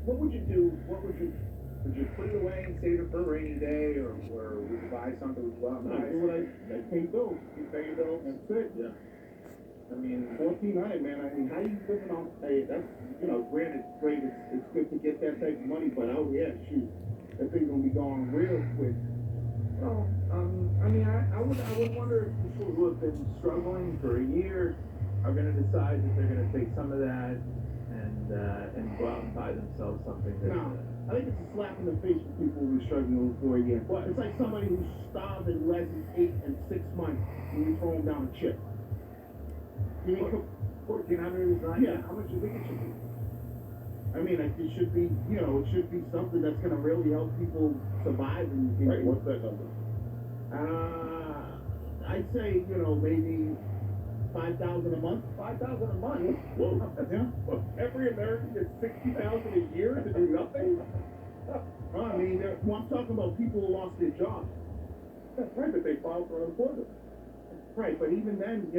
what would you do? Would you put it away and save it for a rainy day, or would you buy something with well? No, I do what I pay bills. You pay your bills. That's it. Yeah. I mean, 1400, man. I mean, how you living on? Hey, that's granted, great. It's good to get that type of money, but oh yeah, shoot, that thing's gonna be gone real quick. well, I mean, I would wonder if people who have been struggling for a year are going to decide that they're going to take some of that and go out and buy themselves something that. No, I think it's a slap in the face for people who are struggling for a year. But it's like somebody who's starved in less than 8 and 6 months, and you throw them down a chip. You mean, 1400 is not. Yeah. How much do you think it should be? I mean, like, it should be, it should be something that's gonna really help people survive. Right, what's that number? I'd say, maybe 5,000 a month. 5,000 a month. Whoa. Yeah. Well, every American gets 60,000 a year to do nothing? Well, I mean, I'm talking about people who lost their jobs. Right, but they filed for unemployment. Right, but even then,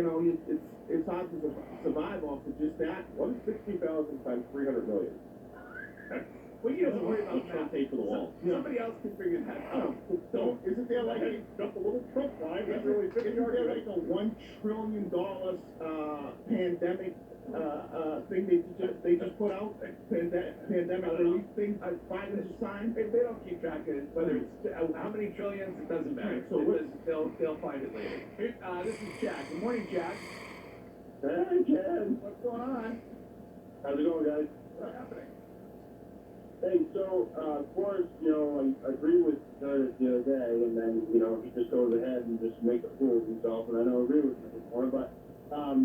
it's hard to survive off of just that. What is 60,000 times 300 million? Well, you don't worry about Trump that. paid for the wall. Somebody else can figure that out. So, isn't there like Just a little Trump line, that's isn't really there like a $1 trillion pandemic thing they just put out? Pandemic relief thing Biden just signed? They don't keep track of it, whether it's how many trillions, it doesn't matter. So They'll find it later. Here, this is Jack. Good morning, Jack. Hey, Ken. What's going on? How's it going, guys? What's happening? Hey, so, of course, I agree with Curtis the other day, and then, he just goes ahead and just makes a fool of himself, and I don't agree with him anymore, but,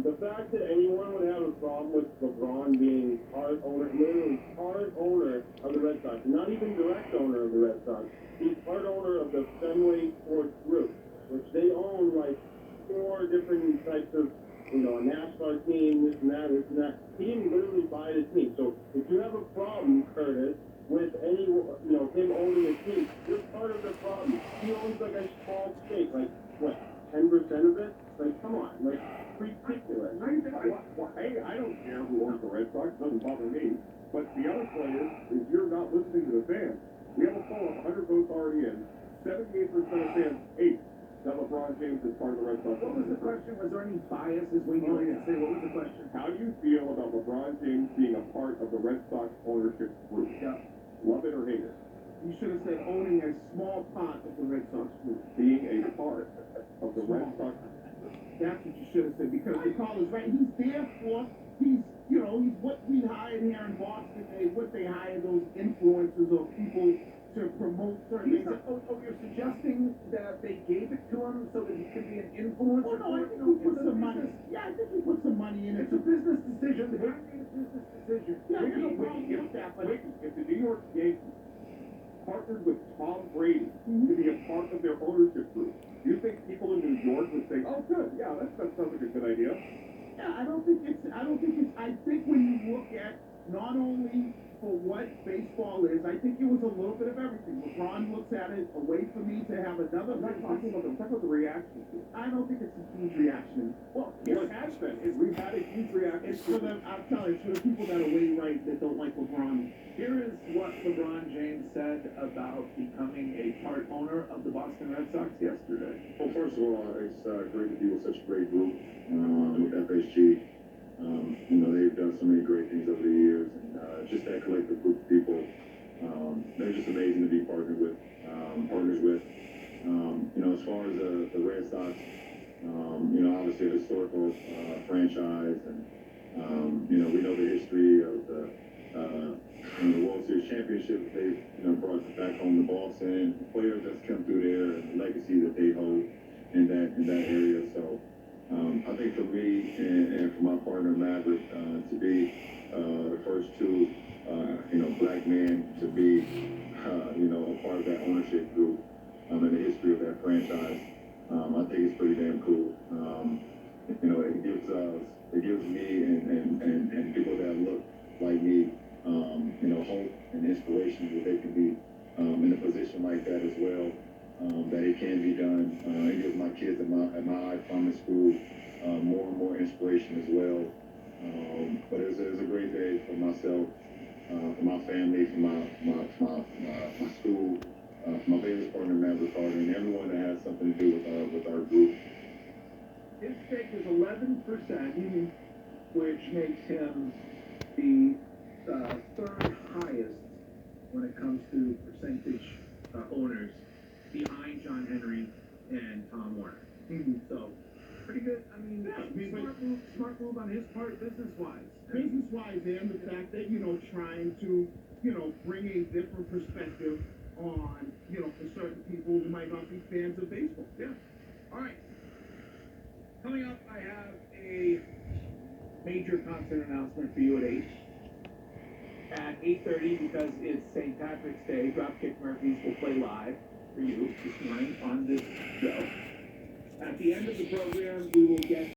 the fact that anyone would have a problem with LeBron being literally part owner of the Red Sox, not even direct owner of the Red Sox, he's part owner of the Fenway Sports Group, which they own, like, 4 different types of, a NASCAR team, this and that, this and that. He didn't literally buy the team. So if you have a problem, Curtis, with him owning a team, you're part of the problem. He owns like a small stake, like what, 10% of it? Like, come on, like, ridiculous. Hey, I don't care who owns the Red Sox, doesn't bother me. But the other players, is you're not listening to the fans. We have a poll of 100 votes already in. 78% of fans hate that LeBron James is part of the Red Sox. What was the question? Was there any bias as we go in and say, what was the question? How do you feel about LeBron James being a part of the Red Sox ownership group? Yeah. Love it or hate it? You should have said owning a small part of the Red Sox group. Being a part of the Red Sox. That's what you should have said, because the call is right. He's there for, he's what we hired here in Boston. They hire those influencers or people to promote certain things. You're suggesting that they gave it to him so that he could be an influencer? Oh, no, I think we put some money. Yeah, I think we put some money in it. It's a business decision. They made a business decision. Yeah, there's no problem with that, but If the New York Yankees partnered with Tom Brady to be a part of their ownership group, do you think people in New York would say, oh, good, yeah, that sounds like a good idea? yeah, I think when you look at not only for what baseball is, I think it was a little bit of everything. LeBron looks at it, a way for me to have another I'm not talking business. about the reaction to it. I don't think it's a huge reaction. Well, it has been. We've had a huge reaction. It's for the, I'm telling you, it's for the people that are way right that don't like LeBron. Here is what LeBron James said about becoming a part owner of the Boston Red Sox yesterday. Well, first of all, it's great to be with such a great group with FSG. They've done so many great things over the years, and just that collective group of people, they're just amazing to be partners with. As far as the Red Sox, obviously a historical franchise, and we know the history of the World Series championship they've brought back home to Boston, the players that's come through there, and the legacy that they hold in that area. So I think for me and for my partner Maverick to be the first two black men to be a part of that ownership group in the history of that franchise, I think it's pretty damn cool. It gives me and people that look like me hope and inspiration that they can be in a position like that as well. That it can be done. It gives my kids at my high primary school more and more inspiration as well. But it was a great day for myself for my family, for my school, for my business partner, Matt Ricardo, and everyone that has something to do with our group. His stake is 11%, which makes him the third highest when it comes to percentage owners, behind John Henry and Tom Warner. So, pretty good. I mean, smart move on his part, business-wise. Business-wise, and the fact that, trying to, bring a different perspective on, for certain people who might not be fans of baseball. Yeah. All right. Coming up, I have a major concert announcement for you at 8. At 8:30, because it's St. Patrick's Day, Dropkick Murphys will play live for you this morning on this show. At the end of the program, we will get